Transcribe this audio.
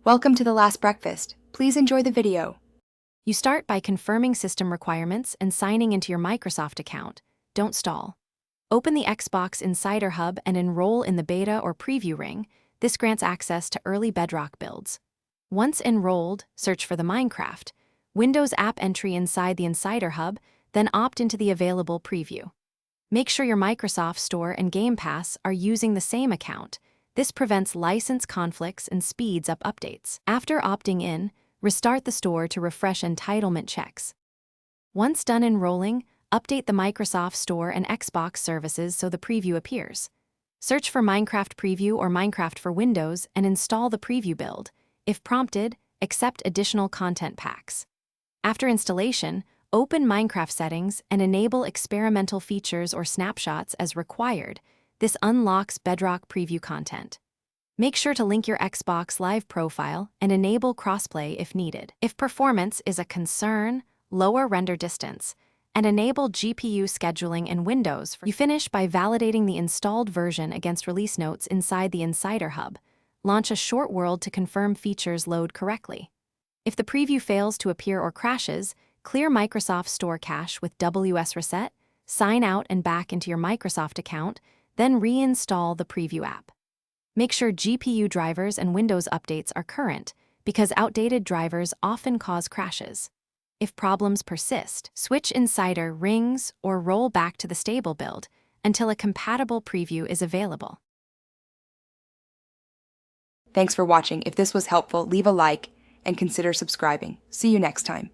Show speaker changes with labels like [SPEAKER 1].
[SPEAKER 1] Welcome to the last breakfast. Please enjoy the video.
[SPEAKER 2] You start by confirming system requirements and signing into your Microsoft account. Don't stall. Open the Xbox Insider Hub and enroll in the beta or preview ring. This grants access to early Bedrock builds. Once enrolled, search for the Minecraft Windows app entry inside the Insider Hub, then opt into the available preview. Make sure your Microsoft Store and Game Pass are using the same account. This prevents license conflicts and speeds up updates. After opting in, restart the store to refresh entitlement checks. Once done enrolling, update the Microsoft Store and Xbox services so the preview appears. Search for Minecraft Preview or Minecraft for Windows and install the preview build. If prompted, accept additional content packs. After installation, open Minecraft settings and enable experimental features or snapshots as required. This unlocks Bedrock Preview content. Make sure to link your Xbox Live profile and enable crossplay if needed. If performance is a concern, lower render distance, and enable GPU scheduling in Windows. You finish by validating the installed version against release notes inside the Insider Hub. Launch a short world to confirm features load correctly. If the preview fails to appear or crashes, clear Microsoft Store cache with WS Reset, sign out and back into your Microsoft account, then reinstall the preview app. Make sure GPU drivers and Windows updates are current, because outdated drivers often cause crashes. If problems persist, switch Insider rings or roll back to the stable build until a compatible preview is available.
[SPEAKER 1] Thanks for watching. If this was helpful, leave a like and consider subscribing. See you next time.